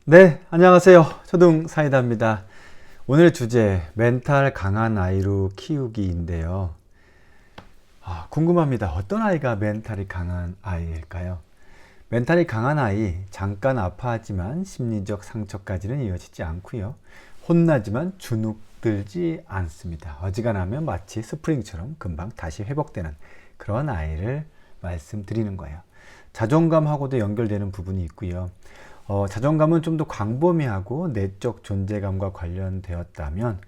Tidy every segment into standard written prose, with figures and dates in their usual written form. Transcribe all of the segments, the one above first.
네, 안녕하세요. 초등 사이다입니다. 오늘 주제, 멘탈 강한 아이로 키우기인데요. 궁금합니다. 어떤 아이가 멘탈이 강한 아이일까요? 멘탈이 강한 아이, 잠깐 아파하지만 심리적 상처까지는 이어지지 않고요. 혼나지만 주눅들지 않습니다. 어지간하면 마치 스프링처럼 금방 다시 회복되는 그런 아이를 말씀드리는 거예요. 자존감하고도 연결되는 부분이 있고요. 자존감은 좀 더 광범위하고 내적 존재감과 관련되었다면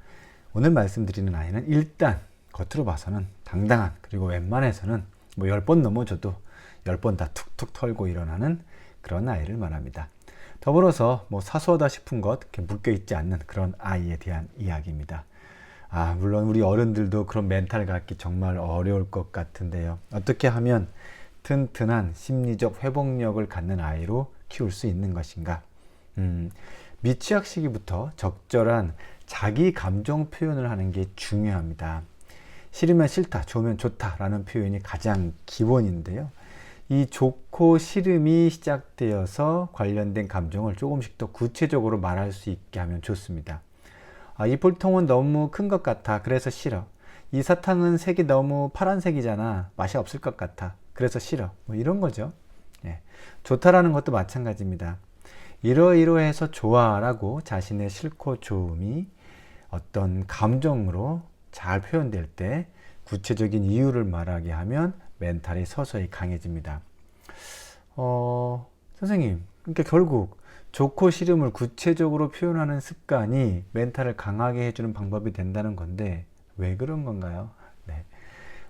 오늘 말씀드리는 아이는 일단 겉으로 봐서는 당당한, 그리고 웬만해서는 뭐 10번 넘어져도 10번 다 툭툭 털고 일어나는 그런 아이를 말합니다. 더불어서 뭐 사소하다 싶은 것 이렇게 묶여있지 않는 그런 아이에 대한 이야기입니다. 물론 우리 어른들도 그런 멘탈 갖기 정말 어려울 것 같은데요. 어떻게 하면 튼튼한 심리적 회복력을 갖는 아이로 키울 수 있는 것인가? 미취학 시기부터 적절한 자기 감정 표현을 하는 게 중요합니다. 싫으면 싫다, 좋으면 좋다라는 표현이 가장 기본인데요. 이 좋고 싫음이 시작되어서 관련된 감정을 조금씩 더 구체적으로 말할 수 있게 하면 좋습니다. 이 볼통은 너무 큰 것 같아, 그래서 싫어. 이 사탕은 색이 너무 파란색이잖아, 맛이 없을 것 같아, 그래서 싫어. 뭐 이런 거죠. 예. 좋다라는 것도 마찬가지입니다. 이러이러해서 좋아라고 자신의 싫고 좋음이 어떤 감정으로 잘 표현될 때 구체적인 이유를 말하게 하면 멘탈이 서서히 강해집니다. 선생님, 그러니까 결국 좋고 싫음을 구체적으로 표현하는 습관이 멘탈을 강하게 해주는 방법이 된다는 건데 왜 그런 건가요? 네.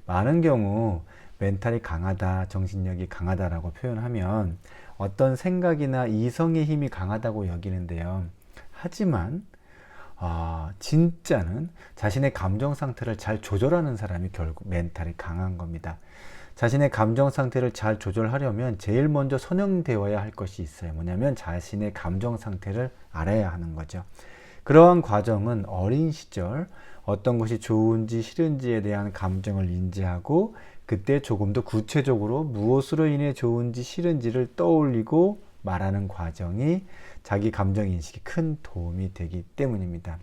많은 경우 멘탈이 강하다, 정신력이 강하다라고 표현하면 어떤 생각이나 이성의 힘이 강하다고 여기는데요. 하지만 진짜는 자신의 감정 상태를 잘 조절하는 사람이 결국 멘탈이 강한 겁니다. 자신의 감정 상태를 잘 조절하려면 제일 먼저 선형되어야 할 것이 있어요. 뭐냐면 자신의 감정 상태를 알아야 하는 거죠. 그러한 과정은 어린 시절 어떤 것이 좋은지 싫은지에 대한 감정을 인지하고 그때 조금 더 구체적으로 무엇으로 인해 좋은지 싫은지를 떠올리고 말하는 과정이 자기 감정 인식에 큰 도움이 되기 때문입니다.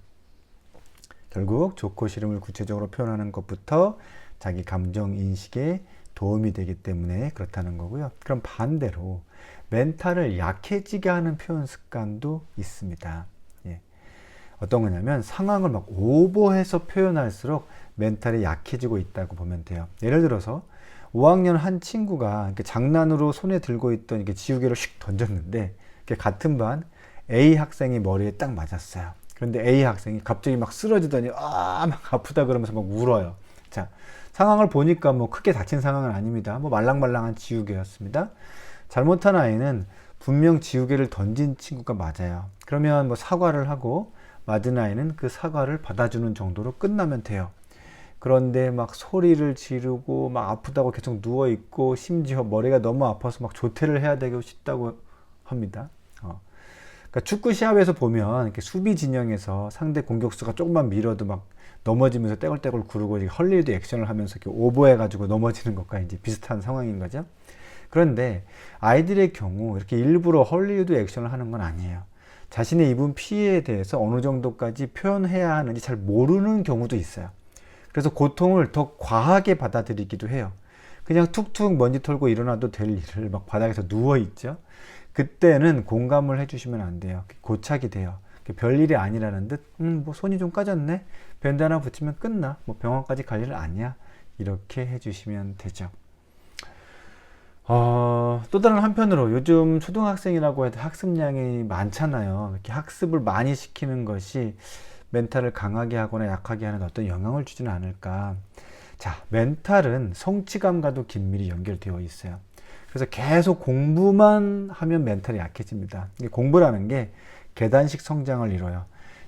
결국 좋고 싫음을 구체적으로 표현하는 것부터 자기 감정 인식에 도움이 되기 때문에 그렇다는 거고요. 그럼 반대로 멘탈을 약해지게 하는 표현 습관도 있습니다. 어떤 거냐면 상황을 막 오버해서 표현할수록 멘탈이 약해지고 있다고 보면 돼요. 예를 들어서 5학년 한 친구가 이렇게 장난으로 손에 들고 있던 이렇게 지우개를 슉 던졌는데 같은 반 A 학생이 머리에 딱 맞았어요. 그런데 A 학생이 갑자기 막 쓰러지더니 막 아프다 그러면서 막 울어요. 자, 상황을 보니까 뭐 크게 다친 상황은 아닙니다. 뭐 말랑말랑한 지우개였습니다. 잘못한 아이는 분명 지우개를 던진 친구가 맞아요. 그러면 뭐 사과를 하고 맞은 아이는 그 사과를 받아주는 정도로 끝나면 돼요. 그런데 막 소리를 지르고 막 아프다고 계속 누워있고 심지어 머리가 너무 아파서 막 조퇴를 해야 되고 싶다고 합니다. 그러니까 축구 시합에서 보면 이렇게 수비 진영에서 상대 공격수가 조금만 밀어도 막 넘어지면서 떼굴떼굴 구르고 헐리우드 액션을 하면서 이렇게 오버해가지고 넘어지는 것과 이제 비슷한 상황인 거죠. 그런데 아이들의 경우 이렇게 일부러 헐리우드 액션을 하는 건 아니에요. 자신의 입은 피해에 대해서 어느 정도까지 표현해야 하는지 잘 모르는 경우도 있어요. 그래서 고통을 더 과하게 받아들이기도 해요. 그냥 툭툭 먼지 털고 일어나도 될 일을 막 바닥에서 누워있죠. 그때는 공감을 해주시면 안 돼요. 고착이 돼요. 별일이 아니라는 듯, 뭐 손이 좀 까졌네? 밴드 하나 붙이면 끝나. 뭐 병원까지 갈 일은 아니야. 이렇게 해주시면 되죠. 또 다른 한편으로 요즘 초등학생이라고 해도 학습량이 많잖아요. 이렇게 학습을 많이 시키는 것이 멘탈을 강하게 하거나 약하게 하는 어떤 영향을 주지는 않을까. 자, 멘탈은 성취감과도 긴밀히 연결되어 있어요. 그래서 계속 공부만 하면 멘탈이 약해집니다. 공부라는 게 계단식 성장을 이뤄요.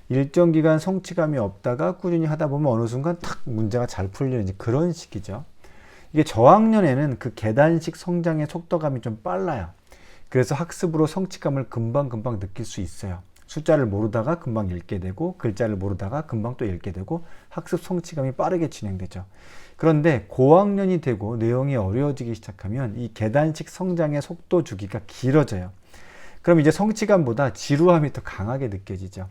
일정 기간 성취감이 없다가 꾸준히 하다 보면 어느 순간 탁 문제가 잘 풀리는 그런 식이죠. 이게 저학년에는 그 계단식 성장의 속도감이 좀 빨라요. 그래서 학습으로 성취감을 금방금방 느낄 수 있어요. 숫자를 모르다가 금방 읽게 되고 글자를 모르다가 금방 또 읽게 되고 학습 성취감이 빠르게 진행되죠. 그런데 고학년이 되고 내용이 어려워지기 시작하면 이 계단식 성장의 속도 주기가 길어져요. 그럼 이제 성취감보다 지루함이 더 강하게 느껴지죠.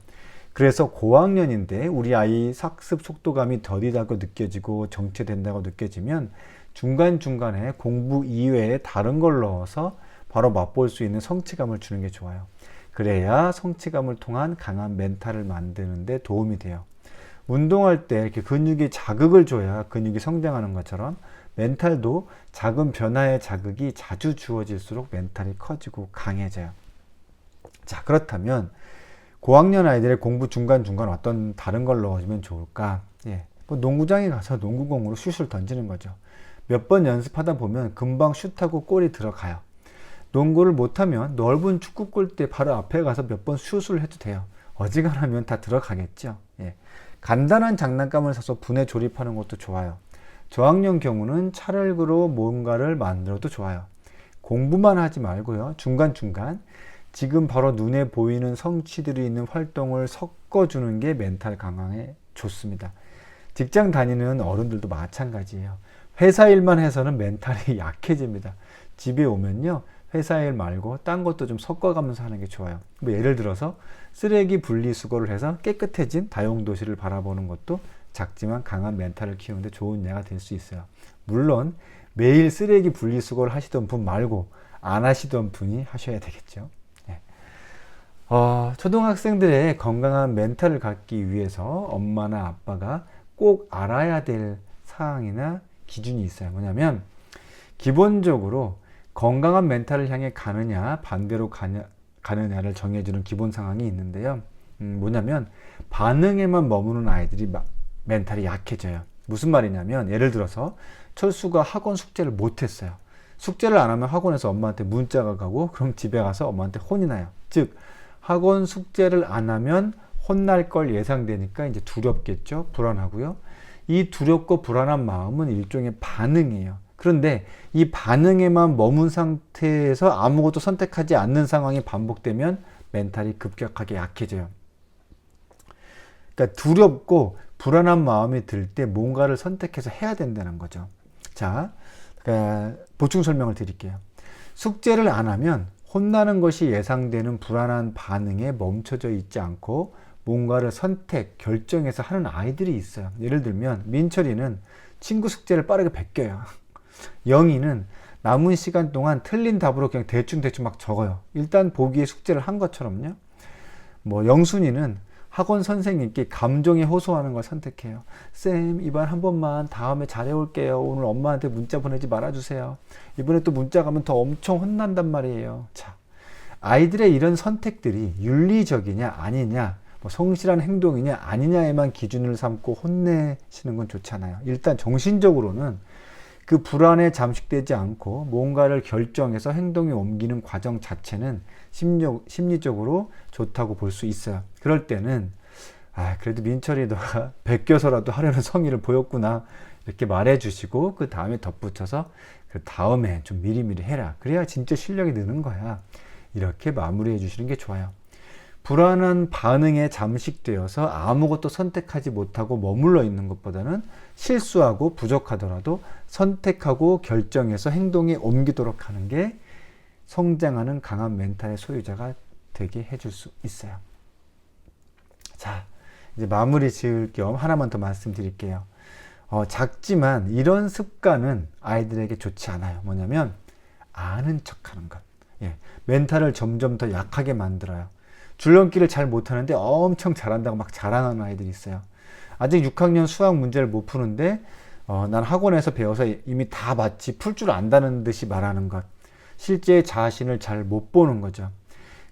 그래서 고학년인데 우리 아이 학습 속도감이 더디다고 느껴지고 정체된다고 느껴지면 중간중간에 공부 이외에 다른 걸 넣어서 바로 맛볼 수 있는 성취감을 주는 게 좋아요. 그래야 성취감을 통한 강한 멘탈을 만드는 데 도움이 돼요. 운동할 때 이렇게 근육이 자극을 줘야 근육이 성장하는 것처럼 멘탈도 작은 변화의 자극이 자주 주어질수록 멘탈이 커지고 강해져요. 자, 그렇다면 고학년 아이들의 공부 중간중간 어떤 다른 걸 넣어주면 좋을까? 뭐 농구장에 가서 농구공으로 슛을 던지는 거죠. 몇 번 연습하다 보면 금방 슛하고 골이 들어가요. 농구를 못하면 넓은 축구 골대 바로 앞에 가서 몇 번 슛을 해도 돼요. 어지간하면 다 들어가겠죠. 간단한 장난감을 사서 분에 조립하는 것도 좋아요. 저학년 경우는 찰흙으로 뭔가를 만들어도 좋아요. 공부만 하지 말고요. 중간중간 지금 바로 눈에 보이는 성취들이 있는 활동을 섞어주는 게 멘탈 강화에 좋습니다. 직장 다니는 어른들도 마찬가지예요. 회사 일만 해서는 멘탈이 약해집니다. 집에 오면요, 회사 일 말고 딴 것도 좀 섞어가면서 하는 게 좋아요. 뭐 예를 들어서 쓰레기 분리수거를 해서 깨끗해진 다용도시를 바라보는 것도 작지만 강한 멘탈을 키우는데 좋은 예가 될 수 있어요. 물론 매일 쓰레기 분리수거를 하시던 분 말고 안 하시던 분이 하셔야 되겠죠. 초등학생들의 건강한 멘탈을 갖기 위해서 엄마나 아빠가 꼭 알아야 될 사항이나 기준이 있어요. 뭐냐면 기본적으로 건강한 멘탈을 향해 가느냐 반대로 가느냐를 정해주는 기본 상황이 있는데요. 뭐냐면 반응에만 머무는 아이들이 멘탈이 약해져요. 무슨 말이냐면 예를 들어서 철수가 학원 숙제를 못했어요. 숙제를 안 하면 학원에서 엄마한테 문자가 가고 그럼 집에 가서 엄마한테 혼이 나요. 즉 학원 숙제를 안 하면 혼날 걸 예상되니까 이제 두렵겠죠. 불안하고요. 이 두렵고 불안한 마음은 일종의 반응이에요. 그런데 이 반응에만 머문 상태에서 아무것도 선택하지 않는 상황이 반복되면 멘탈이 급격하게 약해져요. 그러니까 두렵고 불안한 마음이 들 때 뭔가를 선택해서 해야 된다는 거죠. 자, 보충 설명을 드릴게요. 숙제를 안 하면 혼나는 것이 예상되는 불안한 반응에 멈춰져 있지 않고 뭔가를 선택, 결정해서 하는 아이들이 있어요. 예를 들면 민철이는 친구 숙제를 빠르게 베껴요. 영희는 남은 시간 동안 틀린 답으로 그냥 대충 막 적어요. 일단 보기에 숙제를 한 것처럼요. 뭐 영순이는 학원 선생님께 감정에 호소하는 걸 선택해요. 쌤, 이번 한 번만 다음에 잘해올게요. 오늘 엄마한테 문자 보내지 말아주세요. 이번에 또 문자 가면 더 엄청 혼난단 말이에요. 자, 아이들의 이런 선택들이 윤리적이냐 아니냐, 뭐 성실한 행동이냐 아니냐에만 기준을 삼고 혼내시는 건 좋지 않아요. 일단 정신적으로는 그 불안에 잠식되지 않고 뭔가를 결정해서 행동에 옮기는 과정 자체는 심리적으로 좋다고 볼 수 있어요. 그럴 때는 그래도 민철이 너가 베껴서라도 하려는 성의를 보였구나 이렇게 말해 주시고 그 다음에 덧붙여서 그 다음에 좀 미리미리 해라. 그래야 진짜 실력이 느는 거야. 이렇게 마무리해 주시는 게 좋아요. 불안한 반응에 잠식되어서 아무것도 선택하지 못하고 머물러 있는 것보다는 실수하고 부족하더라도 선택하고 결정해서 행동에 옮기도록 하는 게 성장하는 강한 멘탈의 소유자가 되게 해줄 수 있어요. 자, 이제 마무리 지을 겸 하나만 더 말씀드릴게요. 작지만 이런 습관은 아이들에게 좋지 않아요. 뭐냐면 아는 척하는 것. 멘탈을 점점 더 약하게 만들어요. 줄넘기를 잘 못하는데 엄청 잘한다고 막 자랑하는 아이들이 있어요. 아직 6학년 수학 문제를 못 푸는데 난 학원에서 배워서 이미 다 마치 풀 줄 안다는 듯이 말하는 것. 실제 자신을 잘 못 보는 거죠.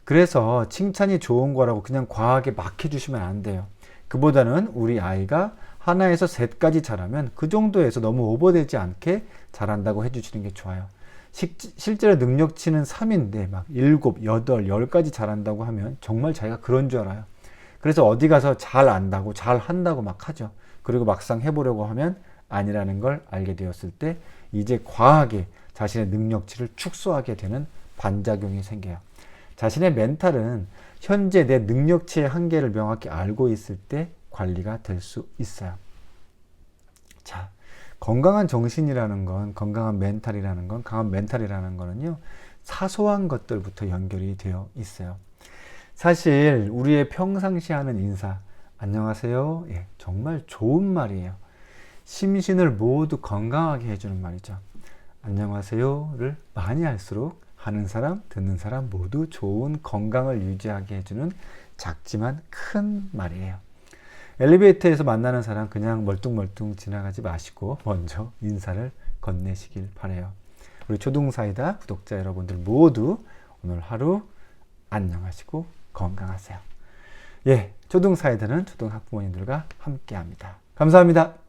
그래서 칭찬이 좋은 거라고 그냥 과하게 막 해주시면 안 돼요. 그보다는 우리 아이가 하나에서 셋까지 잘하면 그 정도에서 너무 오버되지 않게 잘한다고 해주시는 게 좋아요. 실제로 능력치는 3인데 막 7, 8, 10까지 잘한다고 하면 정말 자기가 그런 줄 알아요. 그래서 어디 가서 잘 안다고 잘 한다고 막 하죠. 그리고 막상 해보려고 하면 아니라는 걸 알게 되었을 때 이제 과하게 자신의 능력치를 축소하게 되는 반작용이 생겨요. 자신의 멘탈은 현재 내 능력치의 한계를 명확히 알고 있을 때 관리가 될 수 있어요. 자, 건강한 정신이라는 건, 건강한 멘탈이라는 건, 강한 멘탈이라는 거는요, 사소한 것들부터 연결이 되어 있어요. 사실 우리의 평상시 하는 인사, 안녕하세요. 예, 정말 좋은 말이에요. 심신을 모두 건강하게 해주는 말이죠. 안녕하세요를 많이 할수록 하는 사람, 듣는 사람 모두 좋은 건강을 유지하게 해주는 작지만 큰 말이에요. 엘리베이터에서 만나는 사람 그냥 멀뚱멀뚱 지나가지 마시고 먼저 인사를 건네시길 바라요. 우리 초등사이다 구독자 여러분들 모두 오늘 하루 안녕하시고 건강하세요. 예, 초등사이다는 초등학부모님들과 함께합니다. 감사합니다.